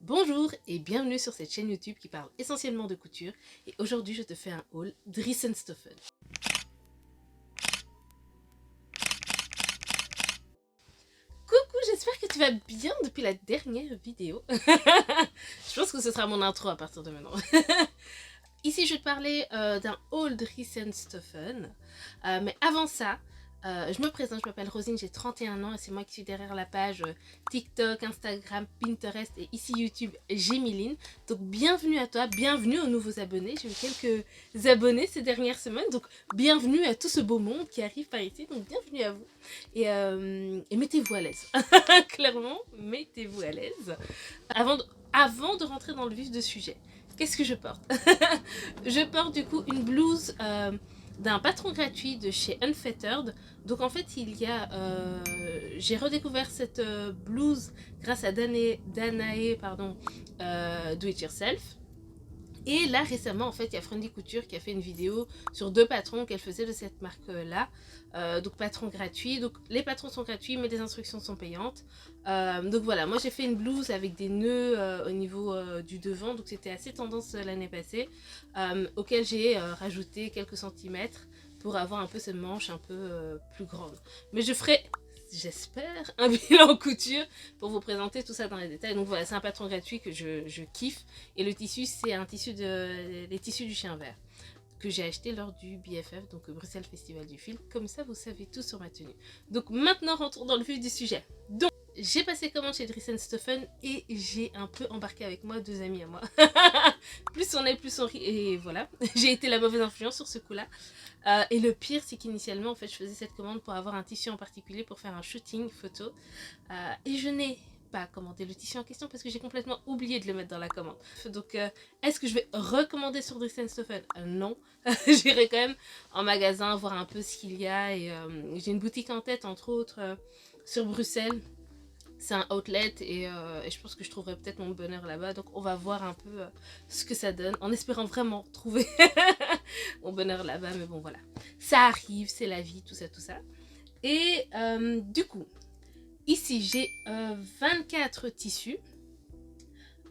Bonjour et bienvenue sur cette chaîne YouTube qui parle essentiellement de couture et aujourd'hui je te fais un haul Dries & Stoffen. Coucou, j'espère que tu vas bien depuis la dernière vidéo. Je pense que ce sera mon intro à partir de maintenant. Ici je vais te parler d'un haul Dries & Stoffen, mais avant ça, je me présente, je m'appelle Rosine, j'ai 31 ans et c'est moi qui suis derrière la page TikTok, Instagram, Pinterest et ici YouTube Gémiline. Donc bienvenue à toi, bienvenue aux nouveaux abonnés. J'ai eu quelques abonnés ces dernières semaines, donc bienvenue à tout ce beau monde qui arrive par ici, donc bienvenue à vous. Et mettez-vous à l'aise, clairement, mettez-vous à l'aise. Avant de rentrer dans le vif du sujet, qu'est-ce que je porte? Je porte du coup une blouse d'un patron gratuit de chez Unfettered. Donc en fait, j'ai redécouvert cette blouse grâce à Danae Do It Yourself. Et là récemment en fait il y a Friendly Couture qui a fait une vidéo sur deux patrons qu'elle faisait de cette marque là, donc patron gratuit, donc les patrons sont gratuits mais les instructions sont payantes. Donc voilà, moi j'ai fait une blouse avec des nœuds au niveau du devant, donc c'était assez tendance l'année passée, auquel j'ai rajouté quelques centimètres pour avoir un peu ces manches un peu plus grandes. Mais je ferai, j'espère, un bilan couture pour vous présenter tout ça dans les détails. Donc voilà, c'est un patron gratuit que je kiffe. Et le tissu, c'est un tissu les tissus du chien vert que j'ai acheté lors du BFF, donc Bruxelles Festival du Film. Comme ça, vous savez tout sur ma tenue. Donc maintenant, rentrons dans le vif du sujet. Donc, j'ai passé commande chez Dries & Stoffen et j'ai un peu embarqué avec moi deux amis à moi. Plus on est, plus on rit. Et voilà, j'ai été la mauvaise influence sur ce coup-là. Et le pire, c'est qu'initialement, en fait, je faisais cette commande pour avoir un tissu en particulier pour faire un shooting photo. Et je n'ai pas commandé le tissu en question parce que j'ai complètement oublié de le mettre dans la commande. Donc, est-ce que je vais recommander sur Dries & Stoffen? Non. J'irai quand même en magasin voir un peu ce qu'il y a. Et j'ai une boutique en tête, entre autres, sur Bruxelles. C'est un outlet et je pense que je trouverai peut-être mon bonheur là-bas. Donc on va voir un peu ce que ça donne en espérant vraiment trouver mon bonheur là-bas. Mais bon voilà, ça arrive, c'est la vie, tout ça, tout ça. Et du coup, ici j'ai 24 tissus.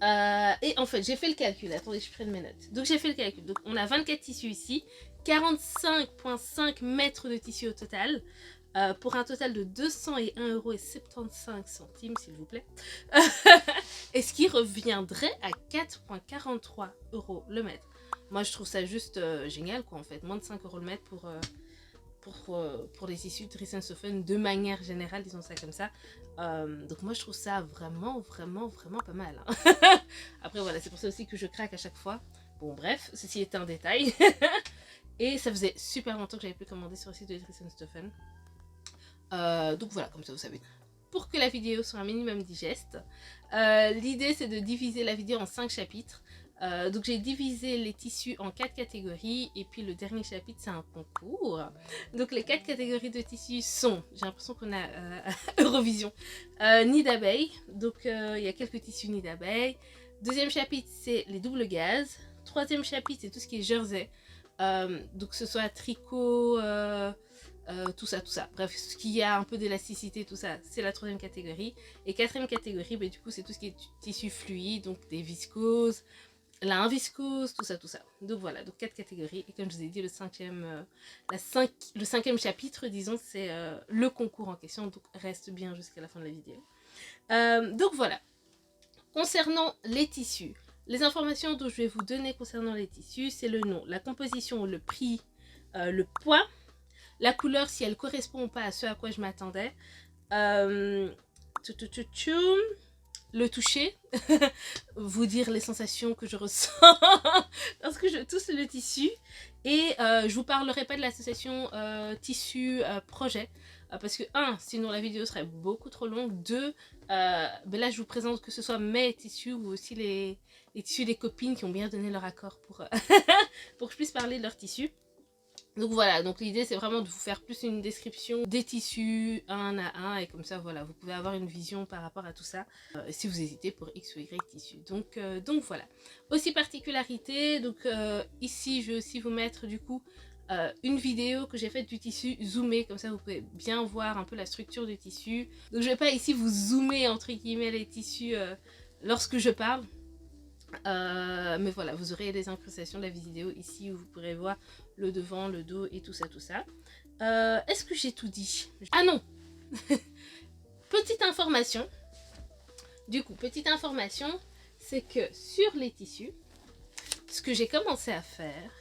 Et en fait, j'ai fait le calcul. Attendez, je prenne mes notes. Donc j'ai fait le calcul. Donc on a 24 tissus ici, 45,5 mètres de tissu au total. Pour un total de 201,75 € s'il vous plaît. Et ce qui reviendrait à 4,43 € le mètre. Moi je trouve ça juste génial quoi en fait. Moins de 5 € le mètre pour les tissus de Dries & Stoffen de manière générale, disons ça comme ça. Donc moi je trouve ça vraiment pas mal. Hein. Après voilà, c'est pour ça aussi que je craque à chaque fois. Bon bref, ceci est un détail. Et ça faisait super longtemps que j'avais plus commandé sur le site de Dries & Stoffen. Donc voilà, comme ça vous savez. Pour que la vidéo soit un minimum digeste, l'idée c'est de diviser la vidéo en 5 chapitres. Donc j'ai divisé les tissus en 4 catégories et puis le dernier chapitre c'est un concours. Donc les 4 catégories de tissus sont, j'ai l'impression qu'on a Eurovision, nid d'abeille, donc il y a quelques tissus nid d'abeille. Deuxième chapitre c'est les doubles gaz. Troisième chapitre c'est tout ce qui est jersey, donc que ce soit tricot, tout ça. Bref, ce qui a un peu d'élasticité, tout ça, c'est la troisième catégorie. Et quatrième catégorie, bah, du coup, c'est tout ce qui est tissu fluide, donc des viscoses, la inviscose, tout ça. Donc voilà, donc 4 catégories. Et comme je vous ai dit, le cinquième chapitre, disons, c'est le concours en question. Donc reste bien jusqu'à la fin de la vidéo. Donc voilà. Concernant les tissus, les informations dont je vais vous donner concernant les tissus, c'est le nom, la composition, le prix, le poids, la couleur si elle correspond ou pas à ce à quoi je m'attendais, le toucher, vous dire les sensations que je ressens lorsque je touche le tissu, et je vous parlerai pas de l'association tissu projet, parce que sinon la vidéo serait beaucoup trop longue, ben là je vous présente que ce soit mes tissus ou aussi les tissus des copines qui ont bien donné leur accord pour, pour que je puisse parler de leurs tissus. Donc voilà, donc l'idée c'est vraiment de vous faire plus une description des tissus un à un et comme ça voilà, vous pouvez avoir une vision par rapport à tout ça si vous hésitez pour X ou Y tissu. Donc voilà. Aussi particularité, donc ici je vais aussi vous mettre du coup une vidéo que j'ai faite du tissu zoomé, comme ça vous pouvez bien voir un peu la structure du tissu. Donc je vais pas ici vous zoomer entre guillemets les tissus lorsque je parle. Mais voilà, vous aurez les incrustations de la vidéo ici où vous pourrez voir le devant, le dos et tout ça, tout ça. Est-ce que j'ai tout dit? Ah non. Petite information. Du coup, petite information, c'est que sur les tissus, ce que j'ai commencé à faire,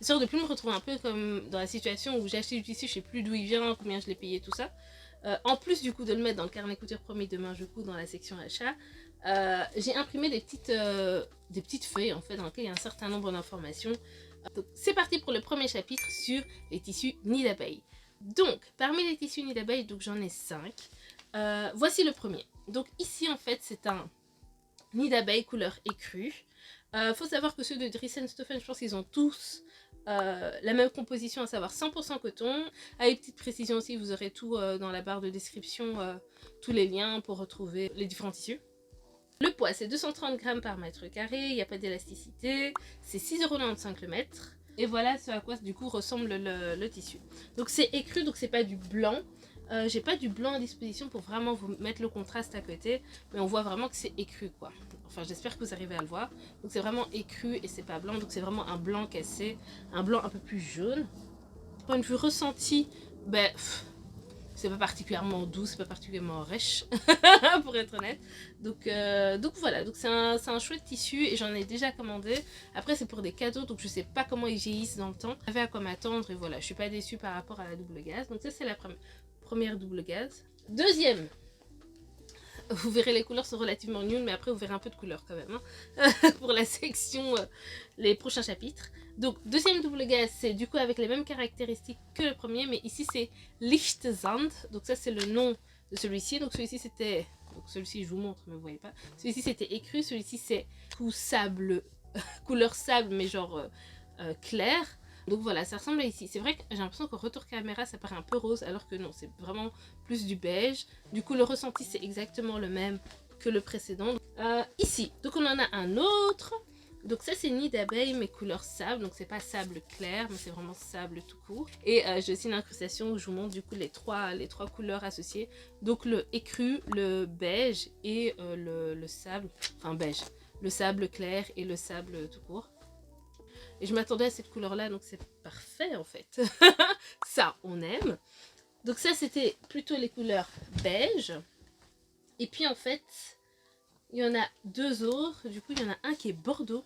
histoire de plus me retrouver un peu comme dans la situation où j'ai acheté du tissu, je sais plus d'où il vient, combien je l'ai payé, tout ça. En plus du coup de le mettre dans le carnet couture promis demain je couds dans la section achat, j'ai imprimé des petites feuilles en fait dans lesquelles il y a un certain nombre d'informations. Donc c'est parti pour le premier chapitre sur les tissus nid d'abeille. Donc parmi les tissus nid d'abeille, donc j'en ai 5. Voici le premier. Donc ici en fait c'est un nid d'abeille couleur écrue. Faut savoir que ceux de Dries & Stoffen, je pense qu'ils ont tous la même composition, à savoir 100% coton. Avec petite précision aussi, vous aurez tout dans la barre de description, tous les liens pour retrouver les différents tissus. Le poids, c'est 230 grammes par mètre carré, il n'y a pas d'élasticité, c'est 6,95 € le mètre. Et voilà ce à quoi du coup ressemble le tissu. Donc c'est écru, donc c'est pas du blanc. J'ai pas du blanc à disposition pour vraiment vous mettre le contraste à côté, mais on voit vraiment que c'est écru quoi. Enfin j'espère que vous arrivez à le voir. Donc c'est vraiment écru et c'est pas blanc, donc c'est vraiment un blanc cassé, un blanc un peu plus jaune. Point de vue ressenti, ben c'est pas particulièrement doux, c'est pas particulièrement rêche pour être honnête. Donc voilà, donc c'est un chouette tissu et j'en ai déjà commandé. Après c'est pour des cadeaux, donc je sais pas comment ils vieillissent dans le temps. Je savais à quoi m'attendre et voilà, je suis pas déçue par rapport à la double gaze. Donc ça c'est la première double gaze. Deuxième, vous verrez les couleurs sont relativement nulles, mais après vous verrez un peu de couleurs quand même hein, pour la section, les prochains chapitres. Donc deuxième double gaze, c'est du coup avec les mêmes caractéristiques que le premier, mais ici c'est Lichtsand, donc ça c'est le nom de celui-ci. Donc celui-ci c'était, donc celui-ci je vous montre mais vous voyez pas, celui-ci c'était écru, celui-ci c'est tout sable, couleur sable mais genre clair. Donc voilà, ça ressemble à ici. C'est vrai que j'ai l'impression qu'au retour caméra, ça paraît un peu rose, alors que non, c'est vraiment plus du beige. Du coup, le ressenti, c'est exactement le même que le précédent. Ici, donc on en a un autre. Donc ça, c'est nid d'abeille, mais couleur sable. Donc c'est pas sable clair, mais c'est vraiment sable tout court. Et j'ai aussi une incrustation où je vous montre du coup les trois couleurs associées. Donc le écru, le beige et le sable, enfin beige. Le sable clair et le sable tout court. Et je m'attendais à cette couleur-là, donc c'est parfait en fait. Ça, on aime. Donc ça, c'était plutôt les couleurs beige. Et puis en fait, il y en a deux autres. Du coup, il y en a un qui est bordeaux.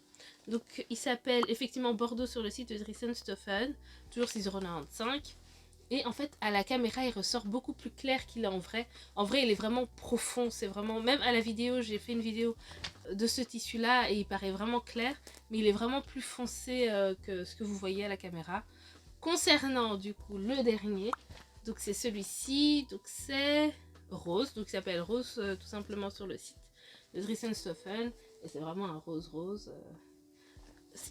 Donc il s'appelle effectivement Bordeaux sur le site de Dries & Stoffen. Toujours 6,95 €. Et en fait, à la caméra, il ressort beaucoup plus clair qu'il est en vrai. En vrai, il est vraiment profond. C'est vraiment... Même à la vidéo, j'ai fait une vidéo de ce tissu-là et il paraît vraiment clair. Mais il est vraiment plus foncé que ce que vous voyez à la caméra. Concernant, du coup, le dernier. Donc, c'est celui-ci. Donc, c'est rose. Donc, il s'appelle rose tout simplement sur le site de Dries & Stoffen. Et c'est vraiment un rose-rose.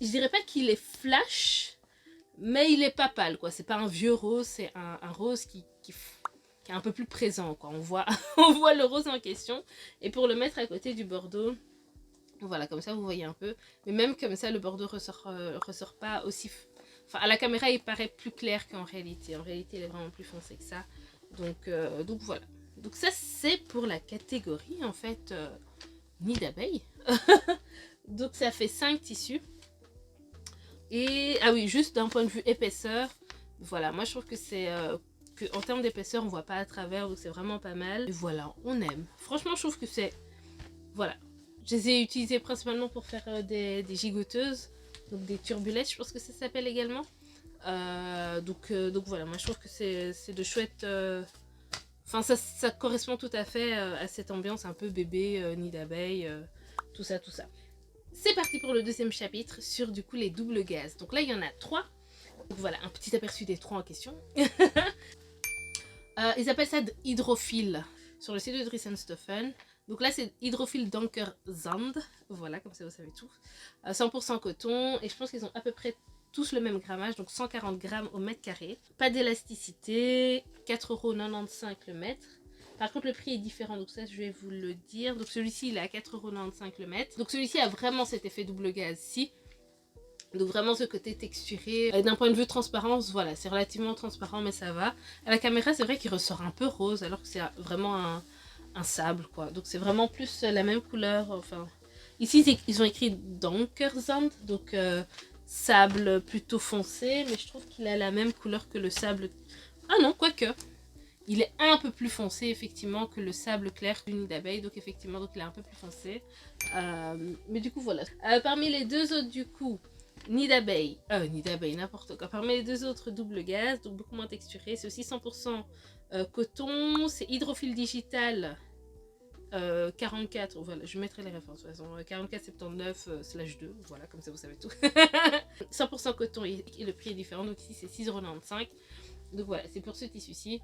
Je dirais pas qu'il est flash... Mais il est pas pâle, quoi. C'est pas un vieux rose, c'est un rose qui est un peu plus présent, quoi. On voit, on voit le rose en question. Et pour le mettre à côté du bordeaux, voilà, comme ça vous voyez un peu. Mais même comme ça, le bordeaux ressort pas aussi... Enfin, à la caméra, il paraît plus clair qu'en réalité. En réalité, il est vraiment plus foncé que ça. Donc voilà. Donc ça, c'est pour la catégorie, en fait, nid d'abeille. Donc ça fait 5 tissus. Et ah oui, juste d'un point de vue épaisseur, voilà, moi je trouve que c'est en termes d'épaisseur on voit pas à travers, donc c'est vraiment pas mal. Et voilà, on aime. Franchement, je trouve que c'est voilà. Je les ai utilisés principalement pour faire des gigoteuses, donc des turbulettes, je pense que ça s'appelle également. Donc voilà, moi je trouve que c'est de chouettes. Enfin, ça correspond tout à fait à cette ambiance un peu bébé, nid d'abeille, tout ça, tout ça. C'est parti pour le deuxième chapitre sur du coup les doubles gazes. Donc là il y en a 3. Donc voilà, un petit aperçu des 3 en question. Ils appellent ça hydrophile sur le site de Dries & Stoffen. Donc là c'est hydrophile Danker Zand. Voilà, comme ça vous savez tout. 100% coton et je pense qu'ils ont à peu près tous le même grammage, donc 140 grammes au mètre carré. Pas d'élasticité, 4,95 € le mètre. Par contre, le prix est différent, donc ça, je vais vous le dire. Donc celui-ci, il est à 4,95 € le mètre. Donc celui-ci a vraiment cet effet double gaz-ci. Donc vraiment ce côté texturé. D'un point de vue transparence, voilà, c'est relativement transparent, mais ça va. À la caméra, c'est vrai qu'il ressort un peu rose, alors que c'est vraiment un sable quoi. Donc c'est vraiment plus la même couleur. Enfin, ici ils ont écrit Donkersand, donc sable plutôt foncé, mais je trouve qu'il a la même couleur que le sable. Ah non, quoique. Il est un peu plus foncé effectivement que le sable clair du nid d'abeille, donc effectivement donc il est un peu plus foncé. Mais du coup voilà. Parmi les deux autres du coup, nid d'abeille, n'importe quoi. Parmi les deux autres double gaz, donc beaucoup moins texturé, c'est aussi 100% coton, c'est hydrophile digital 44, voilà, je mettrai les références de toute façon, 44,79/2, voilà, comme ça vous savez tout. 100% coton et le prix est différent, donc ici c'est 6,95 €. Donc voilà, c'est pour ce tissu-ci.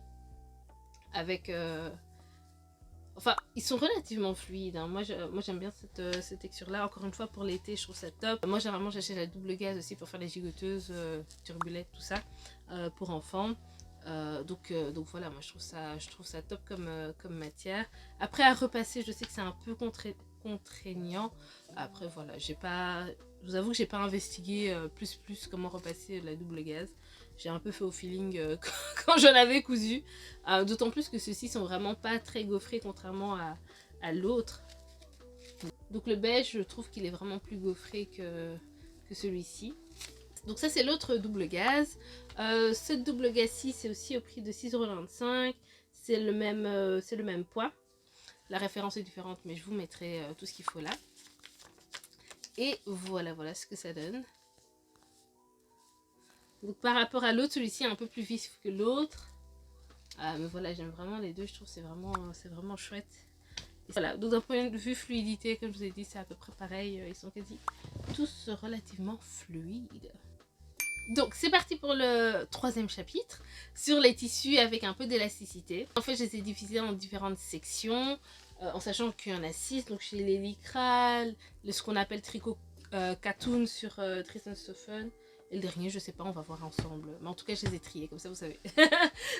Avec enfin ils sont relativement fluides hein. Moi j'aime bien cette texture là, encore une fois pour l'été je trouve ça top. Moi généralement j'achète la double gaz aussi pour faire les gigoteuses, turbulettes, tout ça, pour enfants. Donc voilà, moi je trouve ça top comme matière. Après à repasser, je sais que c'est un peu contraignant. Après voilà, je vous avoue que j'ai pas investigué plus comment repasser la double gaz. J'ai un peu fait au feeling quand j'en avais cousu. D'autant plus que ceux-ci sont vraiment pas très gaufrés contrairement à l'autre. Donc le beige, je trouve qu'il est vraiment plus gaufré que celui-ci. Donc ça c'est l'autre double gaz. Cette double gaz-ci c'est aussi au prix de 6,95 €. C'est le même poids. La référence est différente mais je vous mettrai tout ce qu'il faut là. Et voilà ce que ça donne. Donc par rapport à l'autre, celui-ci est un peu plus vif que l'autre. Mais voilà, j'aime vraiment les deux, je trouve que c'est vraiment chouette. Et voilà, donc d'un point de vue fluidité, comme je vous ai dit, c'est à peu près pareil. Ils sont quasi tous relativement fluides. Donc c'est parti pour le troisième chapitre, sur les tissus avec un peu d'élasticité. En fait, je les ai divisés en différentes sections, en sachant qu'il y en a 6. Donc j'ai les lycra, ce qu'on appelle tricot katoon sur Tristan Stoffen. Et le dernier, je sais pas, on va voir ensemble. Mais en tout cas, je les ai triés, comme ça vous savez.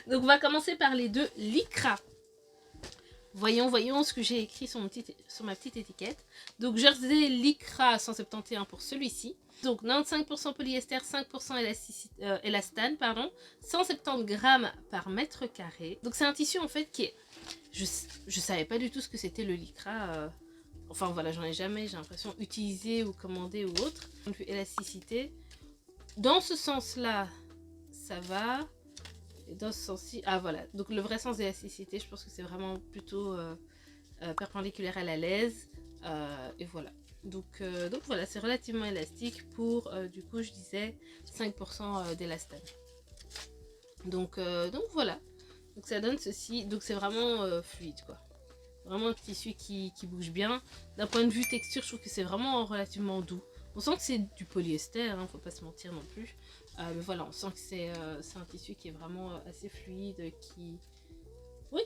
Donc on va commencer par les deux lycra. Voyons ce que j'ai écrit sur ma petite étiquette. Donc jersey lycra 171 pour celui-ci. Donc 95% polyester, 5% élastane, pardon, 170 grammes par mètre carré. Donc c'est un tissu en fait qui est... Je savais pas du tout ce que c'était le lycra. Enfin voilà, j'en ai jamais, j'ai l'impression, utilisé ou commandé ou autre. Donc élasticité. Dans ce sens-là, ça va. Et dans ce sens-ci, ah voilà. Donc le vrai sens d'élasticité, je pense que c'est vraiment plutôt perpendiculaire à la laise. Et voilà. Donc voilà, c'est relativement élastique pour, du coup, je disais 5% d'élastane. Donc voilà. Donc ça donne ceci. Donc c'est vraiment fluide, quoi. Vraiment un tissu qui bouge bien. D'un point de vue texture, je trouve que c'est vraiment relativement doux. On sent que c'est du polyester, hein, faut pas se mentir non plus. Mais voilà, on sent que c'est un tissu qui est vraiment assez fluide, qui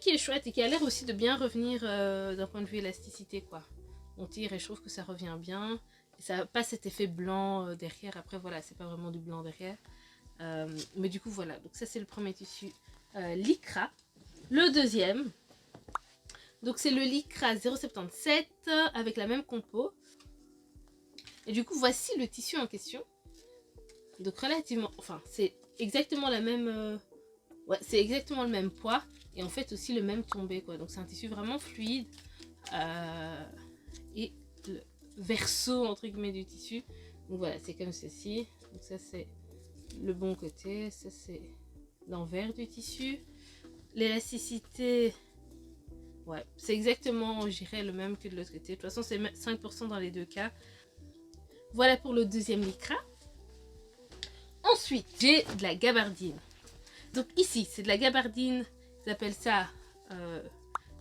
est chouette et qui a l'air aussi de bien revenir d'un point de vue élasticité, quoi. On tire et je trouve que ça revient bien. Et ça n'a pas cet effet blanc derrière. Après, voilà, c'est pas vraiment du blanc derrière. Mais du coup, voilà. Donc ça, c'est le premier tissu lycra. Le deuxième, donc c'est le lycra 0,77 avec la même compo. Et du coup, voici le tissu en question. Donc relativement, enfin, c'est exactement la même... ouais, c'est exactement le même poids. Et en fait aussi le même tombé, quoi. Donc c'est un tissu vraiment fluide. Et le verso, entre guillemets, du tissu. Donc voilà, c'est comme ceci. Donc ça, c'est le bon côté. Ça, c'est l'envers du tissu. L'élasticité... ouais, c'est exactement, je dirais, le même que de l'autre côté. De toute façon, c'est 5% dans les deux cas. Voilà pour le deuxième lycra. Ensuite, j'ai de la gabardine. Donc ici, c'est de la gabardine. Ils appellent ça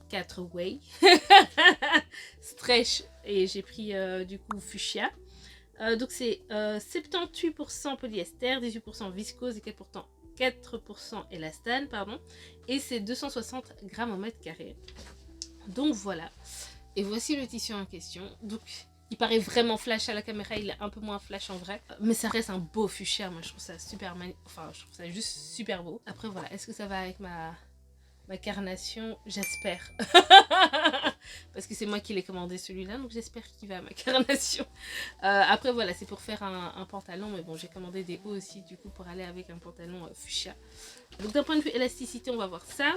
4 way. Stretch. Et j'ai pris du coup fuchsia. Donc c'est 78% polyester, 18% viscose et 4% élastane, pardon. Et c'est 260 grammes au mètre carré. Donc voilà. Et voici le tissu en question. Donc il paraît vraiment flash à la caméra, il est un peu moins flash en vrai. Mais ça reste un beau fuchsia, moi je trouve ça super enfin je trouve ça juste super beau. Après voilà, est-ce que ça va avec ma carnation? J'espère. Parce que c'est moi qui l'ai commandé celui-là, donc j'espère qu'il va à ma carnation. Après voilà, c'est pour faire un pantalon, mais bon j'ai commandé des hauts aussi du coup pour aller avec un pantalon fuchsia. Donc d'un point de vue élasticité, on va voir ça.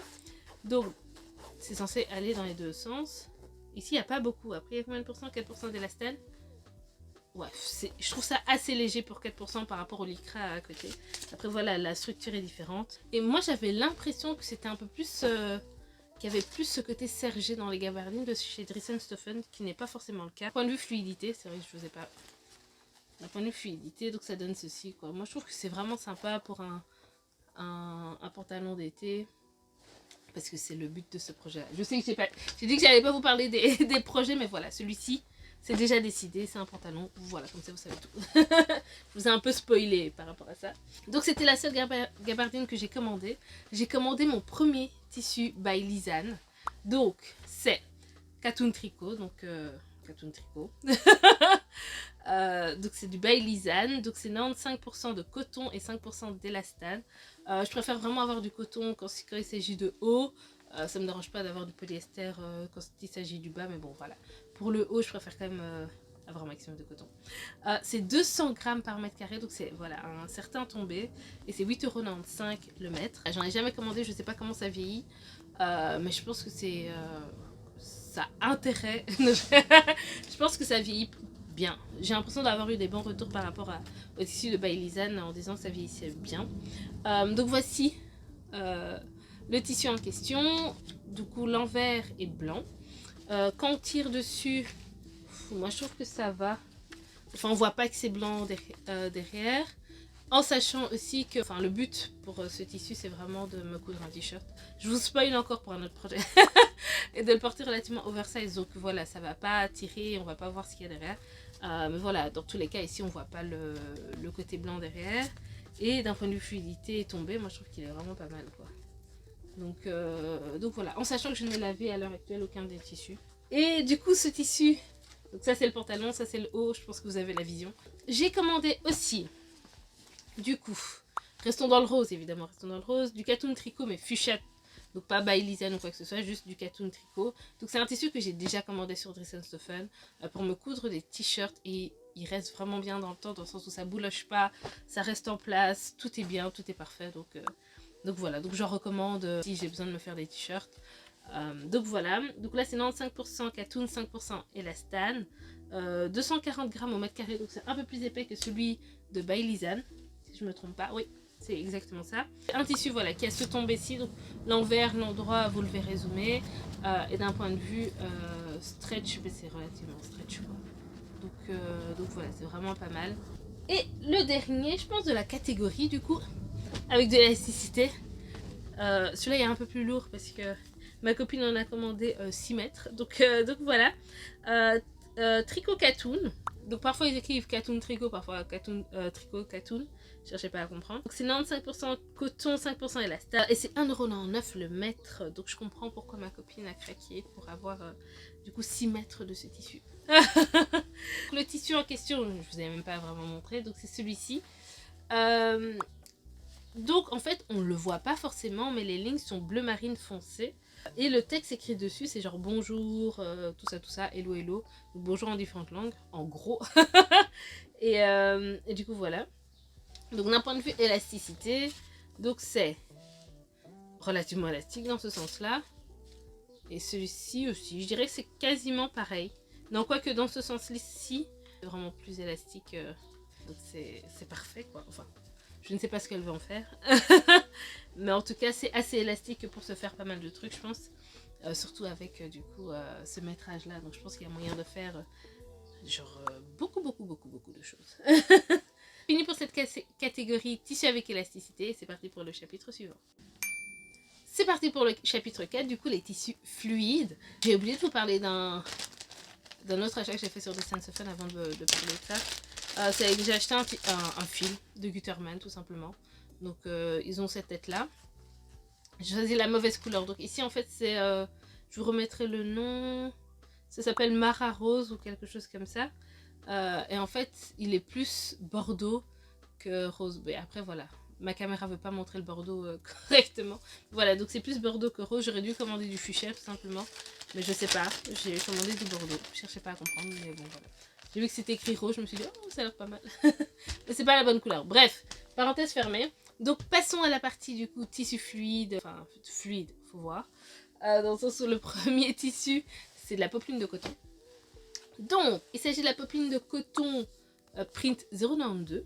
Donc c'est censé aller dans les deux sens. Ici, il n'y a pas beaucoup. Après, il y a combien de pourcents? 4% d'élastane. Ouais, je trouve ça assez léger pour 4% par rapport au lycra à côté. Après, voilà, la structure est différente. Et moi, j'avais l'impression que c'était un peu plus... qu'il y avait plus ce côté sergé dans les gabardines de chez Dress & Stephen, qui n'est pas forcément le cas. Point de vue fluidité, c'est vrai que je ne vous ai pas... D'un point de vue fluidité, donc ça donne ceci, quoi. Moi, je trouve que c'est vraiment sympa pour un pantalon d'été. Parce que c'est le but de ce projet-là. Je sais que j'ai dit que j'allais pas vous parler des projets, mais voilà, celui-ci, c'est déjà décidé, c'est un pantalon. Voilà, comme ça vous savez tout. Je vous ai un peu spoilé par rapport à ça. Donc c'était la seule gabardine que j'ai commandée. J'ai commandé mon premier tissu by Lisanne. Donc c'est Katoon Tricot, donc Katoon Tricot. Donc c'est du by Lisanne, donc c'est 95% de coton et 5% d'élastane. Je préfère vraiment avoir du coton quand il s'agit de haut. Ça me dérange pas d'avoir du polyester quand il s'agit du bas, mais bon voilà. Pour le haut, je préfère quand même avoir un maximum de coton. C'est 200 grammes par mètre carré, donc c'est voilà, un certain tombé. Et c'est 8,95 € le mètre. J'en ai jamais commandé, je sais pas comment ça vieillit. Mais je pense que c'est... ça a intérêt. Je pense que ça vieillit bien. J'ai l'impression d'avoir eu des bons retours par rapport au tissu de by Lisanne en disant que ça vieillissait bien. Donc voici le tissu en question. Du coup, l'envers est blanc. Quand on tire dessus, moi je trouve que ça va. Enfin, on voit pas que c'est blanc derrière. En sachant aussi que le but pour ce tissu, c'est vraiment de me coudre un t-shirt. Je vous spoil encore pour un autre projet. Et de le porter relativement oversize. Donc voilà, ça va pas tirer, on va pas voir ce qu'il y a derrière. Mais voilà, dans tous les cas, ici, on voit pas le côté blanc derrière. Et d'un point de vue fluidité et tombé, moi je trouve qu'il est vraiment pas mal, quoi. Donc voilà, en sachant que je n'ai lavé à l'heure actuelle aucun des tissus. Et du coup, ce tissu, donc ça c'est le pantalon, ça c'est le haut, je pense que vous avez la vision. J'ai commandé aussi, du coup, restons dans le rose évidemment, restons dans le rose, du Katoon Tricot mais fuchsia, donc pas by Lisanne ou quoi que ce soit, juste du Katoon Tricot. Donc c'est un tissu que j'ai déjà commandé sur Dress & Stephen pour me coudre des t-shirts et il reste vraiment bien dans le temps, dans le sens où ça bouloche pas, ça reste en place, tout est bien, tout est parfait, donc voilà, donc j'en recommande si j'ai besoin de me faire des t-shirts. Donc voilà, donc là c'est 95% Katoon, 5% élastane, 240 grammes au mètre carré, donc c'est un peu plus épais que celui de by Lisanne, si je me trompe pas, oui, c'est exactement ça. Un tissu voilà qui a ce tombé-ci, donc l'envers, l'endroit, vous le verrez zoomer, et d'un point de vue stretch, mais c'est relativement stretch quoi. Donc voilà, c'est vraiment pas mal. Et le dernier, je pense de la catégorie du coup, avec de l'élasticité. Celui-là est un peu plus lourd parce que ma copine en a commandé 6 mètres. Donc voilà. Tricot Katoon. Donc parfois ils écrivent Katoon Tricot, parfois Katoon, Tricot Katoon. Cherchez pas à comprendre. Donc c'est 95% coton, 5% élastane. Et c'est 1,99 € le mètre. Donc je comprends pourquoi ma copine a craqué pour avoir du coup 6 mètres de ce tissu. Le tissu en question, je vous ai même pas vraiment montré. Donc c'est celui-ci. Donc en fait on le voit pas forcément, mais les lignes sont bleu marine foncé. Et le texte écrit dessus c'est genre bonjour, tout ça, hello hello. Donc, bonjour en différentes langues, en gros. et du coup voilà. Donc d'un point de vue élasticité, donc c'est relativement élastique dans ce sens là. Et celui-ci aussi, je dirais que c'est quasiment pareil. Non, quoique dans ce sens-ci, c'est vraiment plus élastique. Donc c'est parfait quoi, enfin. Je ne sais pas ce qu'elle veut en faire. Mais en tout cas, c'est assez élastique pour se faire pas mal de trucs, je pense. Surtout avec, du coup, ce métrage-là. Donc, je pense qu'il y a moyen de faire, beaucoup de choses. Fini pour cette catégorie tissu avec élasticité. C'est parti pour le chapitre suivant. C'est parti pour le chapitre 4, du coup, les tissus fluides. J'ai oublié de vous parler d'un autre achat que j'ai fait sur Dress & Stephen avant de parler de ça. C'est que j'ai acheté un fil de Gutterman tout simplement. Donc ils ont cette tête là. J'ai choisi la mauvaise couleur. Donc ici en fait c'est... je vous remettrai le nom. Ça s'appelle Mara Rose ou quelque chose comme ça. Et en fait il est plus bordeaux que rose. Mais après voilà. Ma caméra veut pas montrer le bordeaux correctement. Voilà, donc c'est plus bordeaux que rose. J'aurais dû commander du fuchsia tout simplement. Mais je sais pas. J'ai commandé du bordeaux. Je cherchais pas à comprendre. Mais bon voilà. J'ai vu que c'était écrit rose, je me suis dit, oh, ça a l'air pas mal. Mais c'est pas la bonne couleur. Bref, parenthèse fermée. Donc, passons à la partie du coup tissu fluide. Enfin, fluide, faut voir. Dans le sens où le premier tissu, c'est de la popeline de coton. Donc, il s'agit de la popeline de coton print 0,92.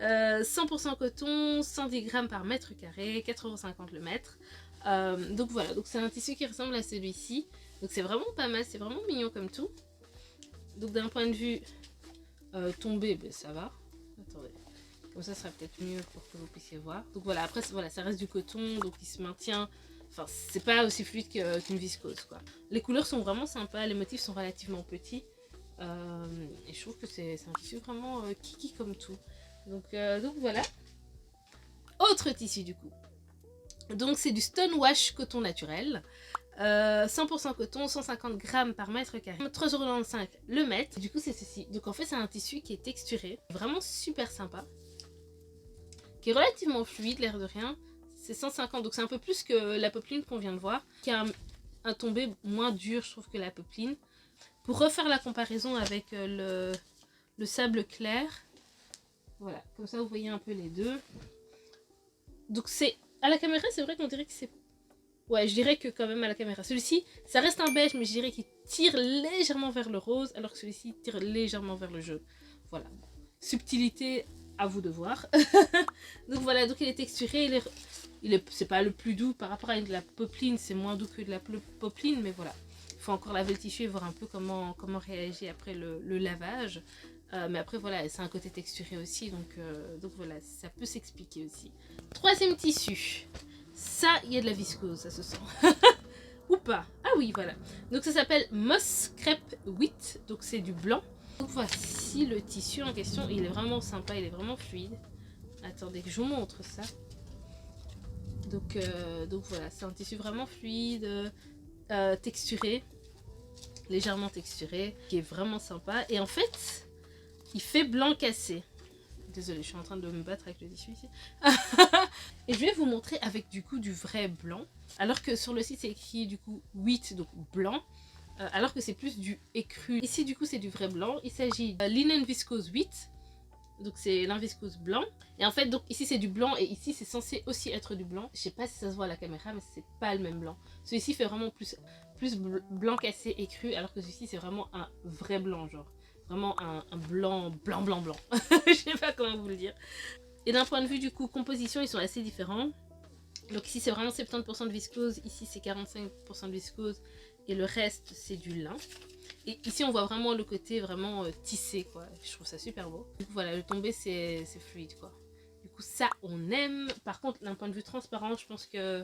100% coton, 110 grammes par mètre carré, 4,50 € le mètre. Donc voilà, donc c'est un tissu qui ressemble à celui-ci. Donc c'est vraiment pas mal, c'est vraiment mignon comme tout. Donc d'un point de vue tombé, ben, ça va. Attendez, comme ça sera peut-être mieux pour que vous puissiez voir. Donc voilà, après voilà, ça reste du coton, donc il se maintient. Enfin, c'est pas aussi fluide qu'une viscose, quoi. Les couleurs sont vraiment sympas, les motifs sont relativement petits. Et je trouve que c'est un tissu vraiment kiki comme tout. Donc voilà. Autre tissu du coup. Donc c'est du Stonewash coton naturel. 100% coton, 150 grammes par mètre carré, 3,95 € le mètre. Du coup c'est ceci. Donc en fait c'est un tissu qui est texturé, vraiment super sympa, qui est relativement fluide l'air de rien. C'est 150, donc c'est un peu plus que la popeline qu'on vient de voir, qui a un tombé moins dur je trouve que la popeline. Pour refaire la comparaison avec le sable clair, voilà, comme ça vous voyez un peu les deux. Donc c'est, à la caméra c'est vrai qu'on dirait que c'est... Ouais, je dirais que quand même à la caméra. Celui-ci, ça reste un beige, mais je dirais qu'il tire légèrement vers le rose, alors que celui-ci tire légèrement vers le jaune. Voilà. Subtilité, à vous de voir. Donc voilà, donc il est texturé, c'est pas le plus doux par rapport à de la popeline, c'est moins doux que de la popeline, mais voilà. Il faut encore laver le tissu et voir un peu comment réagir après le lavage. Mais après voilà, c'est un côté texturé aussi, donc voilà, ça peut s'expliquer aussi. Troisième tissu. Ça, il y a de la viscose, ça se sent. Ou pas. Ah oui, voilà. Donc ça s'appelle Moss Crepe Wheat. Donc c'est du blanc. Donc voici le tissu en question. Il est vraiment sympa, il est vraiment fluide. Attendez que je vous montre ça. Donc voilà, c'est un tissu vraiment fluide, texturé. Légèrement texturé. Qui est vraiment sympa. Et en fait, il fait blanc cassé. Désolée, je suis en train de me battre avec le tissu ici. Et je vais vous montrer avec du coup du vrai blanc. Alors que sur le site c'est écrit du coup wheat, donc blanc. Alors que c'est plus du écru. Ici du coup c'est du vrai blanc. Il s'agit de linen viscose wheat. Donc c'est lin viscose blanc. Et en fait donc ici c'est du blanc et ici c'est censé aussi être du blanc. Je sais pas si ça se voit à la caméra mais c'est pas le même blanc. Celui-ci fait vraiment plus blanc cassé écru alors que celui-ci c'est vraiment un vrai blanc genre. Vraiment un blanc. Je sais pas comment vous le dire. Et d'un point de vue du coup composition, ils sont assez différents. Donc ici c'est vraiment 70% de viscose, ici c'est 45% de viscose et le reste c'est du lin. Et ici on voit vraiment le côté vraiment tissé quoi. Je trouve ça super beau. Du coup voilà, le tombé c'est fluide quoi. Du coup ça on aime. Par contre d'un point de vue transparent, je pense que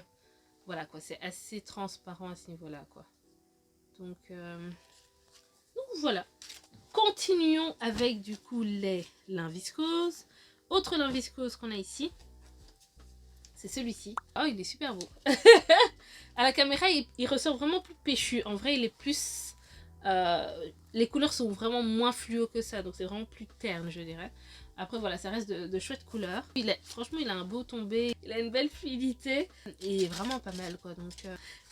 voilà quoi, c'est assez transparent à ce niveau là quoi. Donc voilà. Continuons avec du coup les lin viscose. Autre lin viscose qu'on a ici, c'est celui-ci. Oh, il est super beau. À la caméra, il ressort vraiment plus péchu. En vrai, il est plus... les couleurs sont vraiment moins fluo que ça, donc c'est vraiment plus terne, je dirais. Après, voilà, ça reste de chouettes couleurs. Franchement, il a un beau tombé. Il a une belle fluidité. Et il est vraiment pas mal, quoi. Donc,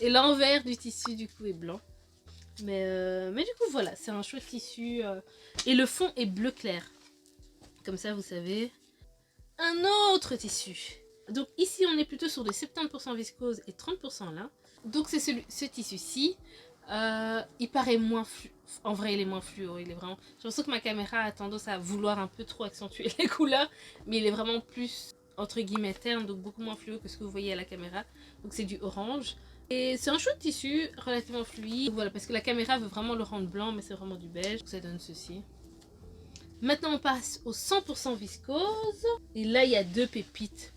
et l'envers du tissu, du coup, est blanc. Mais du coup, voilà, c'est un chouette tissu. Et le fond est bleu clair. Comme ça, vous savez. Un autre tissu. Donc ici, on est plutôt sur des 70% viscose et 30% lin. Donc c'est ce tissu-ci. Il paraît moins fluo. En vrai, il est moins fluo. Il est vraiment... J'ai l'impression que ma caméra a tendance à vouloir un peu trop accentuer les couleurs. Mais il est vraiment plus, entre guillemets, terne. Donc beaucoup moins fluo que ce que vous voyez à la caméra. Donc c'est du orange. Et c'est un chouette tissu, relativement fluide. Donc, voilà, parce que la caméra veut vraiment le rendre blanc, mais c'est vraiment du beige. Donc, ça donne ceci. Maintenant, on passe au 100% viscose. Et là, il y a deux pépites.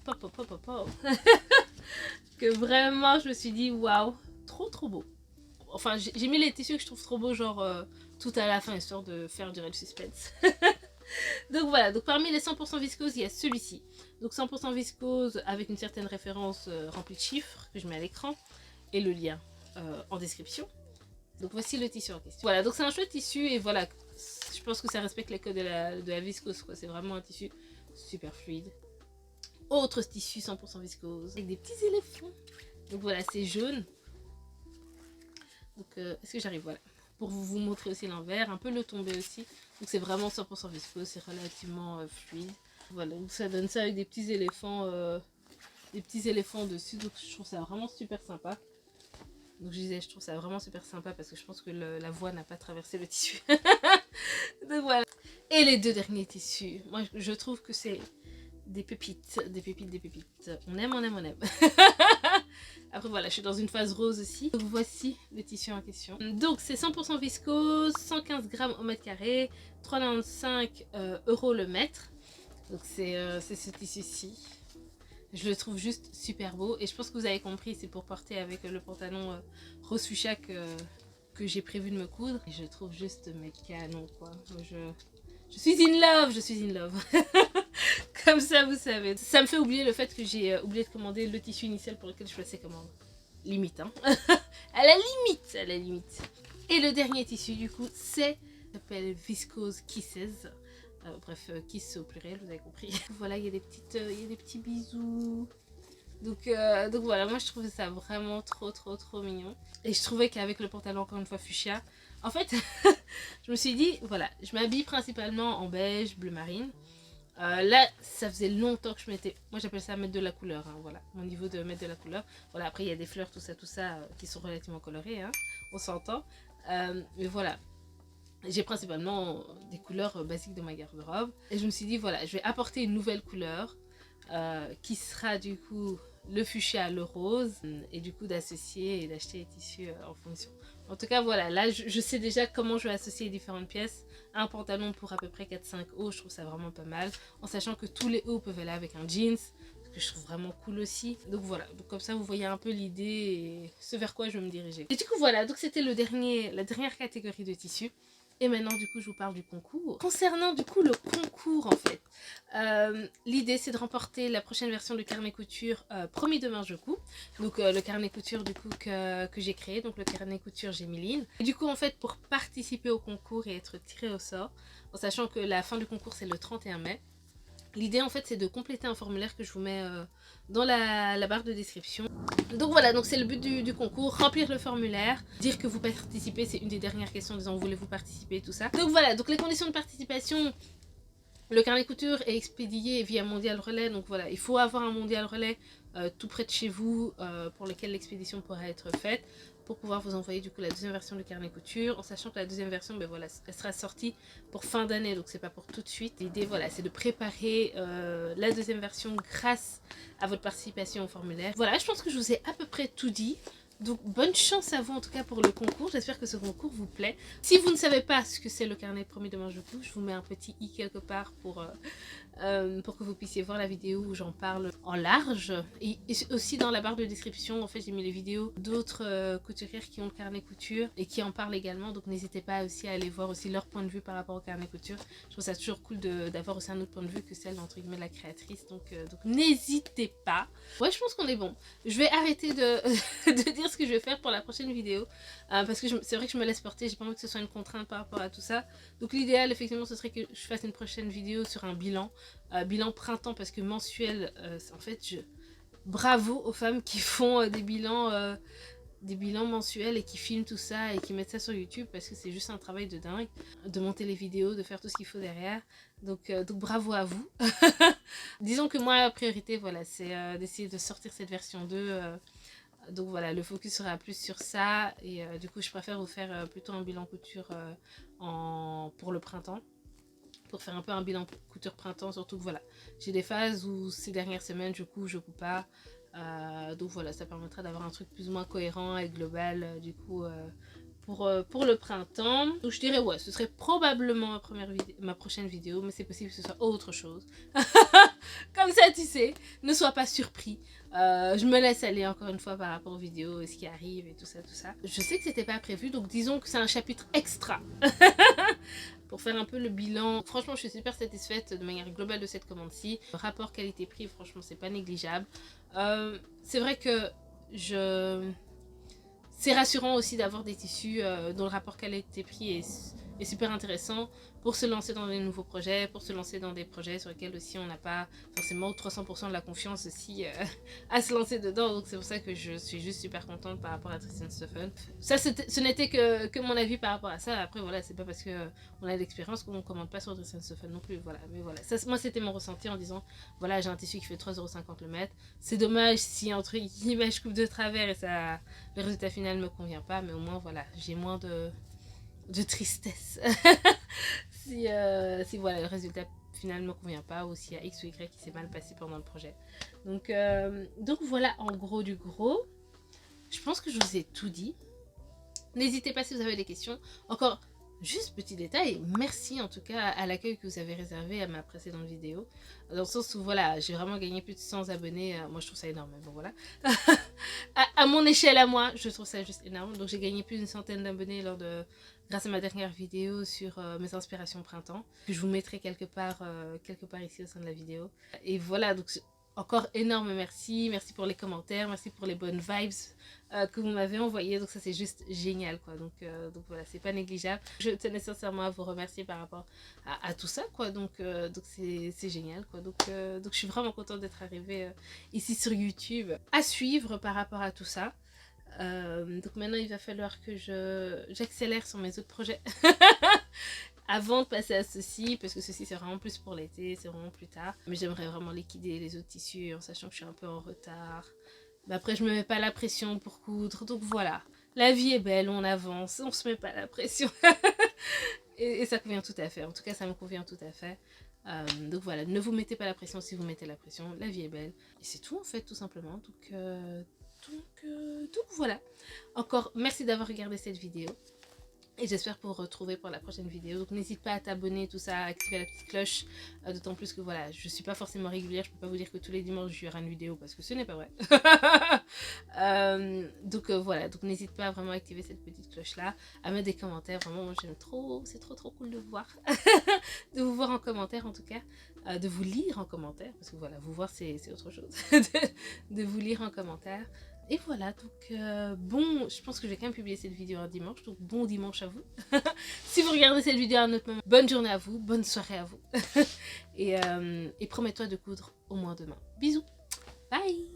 Que vraiment, je me suis dit, waouh, trop beau. Enfin, j'ai mis les tissus que je trouve trop beaux, genre tout à la fin, histoire de faire durer le suspense. Donc voilà, donc parmi les 100% viscose, il y a celui-ci. Donc 100% viscose avec une certaine référence remplie de chiffres que je mets à l'écran. Et le lien en description. Donc voici le tissu en question. Voilà, donc c'est un chouette tissu et voilà, je pense que ça respecte les codes de la viscose quoi. C'est vraiment un tissu super fluide. Autre tissu 100% viscose avec des petits éléphants. Donc voilà, c'est jaune. Donc est-ce que j'arrive, voilà, pour vous montrer aussi l'envers, un peu le tombé aussi. Donc c'est vraiment 100% viscose, c'est relativement fluide. Voilà, donc ça donne ça avec des petits éléphants dessus. Donc je trouve ça vraiment super sympa. Donc je disais, je trouve ça vraiment super sympa parce que je pense que la voie n'a pas traversé le tissu. Donc voilà. Et les deux derniers tissus, moi je trouve que c'est des pépites, des pépites, des pépites. On aime, on aime, on aime. Après voilà, je suis dans une phase rose aussi. Donc voici le tissu en question. Donc c'est 100% viscose, 115 grammes au mètre carré, 3,95 € le mètre. Donc c'est ce tissu-ci. Je le trouve juste super beau et je pense que vous avez compris, c'est pour porter avec le pantalon rose fuchsia que j'ai prévu de me coudre. Et je trouve juste mes canons quoi. Je suis in love, je suis in love. Comme ça vous savez. Ça me fait oublier le fait que j'ai oublié de commander le tissu initial pour lequel je passais commande. Limite hein. À la limite, à la limite. Et le dernier tissu du coup c'est s'appelle Viscose Kisses. Bref, kiss au pluriel, vous avez compris. Voilà, il y a des petits bisous. Donc voilà, moi je trouvais ça vraiment trop mignon. Et je trouvais qu'avec le pantalon, encore une fois, fuchsia, en fait, je me suis dit, voilà, je m'habille principalement en beige, bleu marine. Là, ça faisait longtemps que je mettais, moi j'appelle ça mettre de la couleur, hein, voilà, mon niveau de mettre de la couleur. Voilà, après il y a des fleurs, tout ça, qui sont relativement colorées, hein, on s'entend. Mais voilà. J'ai principalement des couleurs basiques de ma garde-robe. Et je me suis dit, voilà, je vais apporter une nouvelle couleur qui sera du coup le fuchsia, le rose. Et du coup d'associer et d'acheter les tissus en fonction. En tout cas, voilà, là je sais déjà comment je vais associer les différentes pièces. Un pantalon pour à peu près 4-5 hauts, je trouve ça vraiment pas mal. En sachant que tous les hauts peuvent aller avec un jeans. Que je trouve vraiment cool aussi. Donc voilà, donc comme ça vous voyez un peu l'idée et ce vers quoi je vais me diriger. Et du coup voilà, donc c'était la dernière catégorie de tissus. Et maintenant du coup je vous parle du concours. Concernant du coup le concours en fait, l'idée c'est de remporter la prochaine version de carnet couture promis demain je couds. Donc le carnet couture du coup que j'ai créé, donc le carnet couture Gémiline. Et du coup en fait pour participer au concours et être tiré au sort, en sachant que la fin du concours c'est le 31 mai. L'idée en fait c'est de compléter un formulaire que je vous mets dans la barre de description. Donc voilà, donc c'est le but du concours, remplir le formulaire, dire que vous participez, c'est une des dernières questions disant voulez-vous participer, tout ça. Donc voilà, donc les conditions de participation, le carnet couture est expédié via Mondial Relais, donc voilà, il faut avoir un Mondial Relais tout près de chez vous pour lequel l'expédition pourra être faite, pour pouvoir vous envoyer du coup la deuxième version du carnet couture, en sachant que la deuxième version, ben voilà, elle sera sortie pour fin d'année, donc c'est pas pour tout de suite. L'idée, voilà, c'est de préparer la deuxième version grâce à votre participation au formulaire. Voilà, je pense que je vous ai à peu près tout dit. Donc bonne chance à vous en tout cas pour le concours, j'espère que ce concours vous plaît. Si vous ne savez pas ce que c'est le carnet promis demain je couds, je vous mets un petit i quelque part pour que vous puissiez voir la vidéo où j'en parle en large. Et aussi dans la barre de description, en fait j'ai mis les vidéos d'autres couturières qui ont le carnet couture et qui en parlent également. Donc n'hésitez pas aussi à aller voir aussi leur point de vue par rapport au carnet couture. Je trouve ça toujours cool d'avoir aussi un autre point de vue que celle entre guillemets de la créatrice. Donc n'hésitez pas. Ouais, je pense qu'on est bon. Je vais arrêter de dire ce que je vais faire pour la prochaine vidéo. Parce que c'est vrai que je me laisse porter, j'ai pas envie que ce soit une contrainte par rapport à tout ça. Donc l'idéal effectivement ce serait que je fasse une prochaine vidéo sur un bilan. Bilan printemps parce que mensuel, en fait bravo aux femmes qui font des bilans mensuels et qui filment tout ça et qui mettent ça sur YouTube parce que c'est juste un travail de dingue de monter les vidéos, de faire tout ce qu'il faut derrière. Donc bravo à vous. Disons que moi la priorité voilà c'est d'essayer de sortir cette version 2. Donc voilà, le focus sera plus sur ça et du coup je préfère vous faire plutôt un bilan couture pour le printemps. Pour faire un peu un bilan couture printemps, surtout que voilà, j'ai des phases où ces dernières semaines je couds pas. Donc voilà, ça permettra d'avoir un truc plus ou moins cohérent et global du coup pour le printemps. Donc je dirais ouais, ce serait probablement ma prochaine vidéo, mais c'est possible que ce soit autre chose. Comme ça tu sais, ne sois pas surpris. Je me laisse aller encore une fois par rapport aux vidéos et ce qui arrive et tout ça. Je sais que c'était pas prévu, donc disons que c'est un chapitre extra. Pour faire un peu le bilan. Franchement je suis super satisfaite de manière globale de cette commande-ci. Le rapport qualité-prix franchement c'est pas négligeable. C'est vrai que c'est rassurant aussi d'avoir des tissus dont le rapport qualité-prix est super intéressant. pour se lancer dans des nouveaux projets, pour se lancer dans des projets sur lesquels aussi on n'a pas forcément 300% de la confiance aussi à se lancer dedans. Donc c'est pour ça que je suis juste super contente par rapport à Tristan Stephen. Ça, ce n'était que mon avis par rapport à ça. Après voilà, c'est pas parce que on a de l'expérience qu'on ne commande pas sur Tristan Stephen non plus. Voilà, mais voilà, ça, moi c'était mon ressenti en disant voilà, j'ai un tissu qui fait 3,50 € le mètre. C'est dommage si entre guillemets je coupe de travers et ça, le résultat final ne me convient pas, mais au moins voilà, j'ai moins de tristesse si voilà, le résultat final ne me convient pas, ou s'il y a X ou Y qui s'est mal passé pendant le projet. Donc voilà en gros du gros. Je pense que je vous ai tout dit. N'hésitez pas si vous avez des questions. Encore, juste petit détail, merci en tout cas à l'accueil que vous avez réservé à ma précédente vidéo. Dans le sens où voilà, j'ai vraiment gagné plus de 100 abonnés. Moi je trouve ça énorme, mais bon voilà. à mon échelle à moi, je trouve ça juste énorme. Donc j'ai gagné plus d'une centaine d'abonnés grâce à ma dernière vidéo sur mes inspirations printemps, que je vous mettrai quelque part ici au sein de la vidéo. Et voilà, donc encore énorme merci. Merci pour les commentaires, merci pour les bonnes vibes que vous m'avez envoyées. Donc ça c'est juste génial quoi. Donc voilà, c'est pas négligeable. Je tenais sincèrement à vous remercier par rapport à tout ça quoi. Donc c'est génial quoi. Donc je suis vraiment contente d'être arrivée ici sur YouTube. À suivre par rapport à tout ça. Donc maintenant il va falloir que j'accélère sur mes autres projets avant de passer à ceci, parce que ceci c'est vraiment plus pour l'été, c'est vraiment plus tard. Mais j'aimerais vraiment liquider les autres tissus en sachant que je suis un peu en retard. Mais après je me mets pas la pression pour coudre, donc voilà. La vie est belle, on avance, on se met pas la pression. et ça convient tout à fait, en tout cas ça me convient tout à fait. Donc voilà, ne vous mettez pas la pression si vous mettez la pression, la vie est belle. Et c'est tout en fait, tout simplement. Donc voilà. Encore merci d'avoir regardé cette vidéo. Et j'espère vous retrouver pour la prochaine vidéo. Donc n'hésite pas à t'abonner, tout ça, à activer la petite cloche. D'autant plus que voilà, je suis pas forcément régulière. Je peux pas vous dire que tous les dimanches il y aura une vidéo parce que ce n'est pas vrai. Donc voilà, donc n'hésite pas à vraiment activer cette petite cloche là, à mettre des commentaires. Vraiment, moi j'aime trop, c'est trop cool de vous voir. De vous voir en commentaire en tout cas. De vous lire en commentaire. Parce que voilà, vous voir c'est autre chose. de vous lire en commentaire. Et voilà, donc bon, je pense que je vais quand même publier cette vidéo un dimanche, donc bon dimanche à vous. Si vous regardez cette vidéo à un autre moment, bonne journée à vous, bonne soirée à vous. Et promets-toi de coudre au moins demain. Bisous, bye.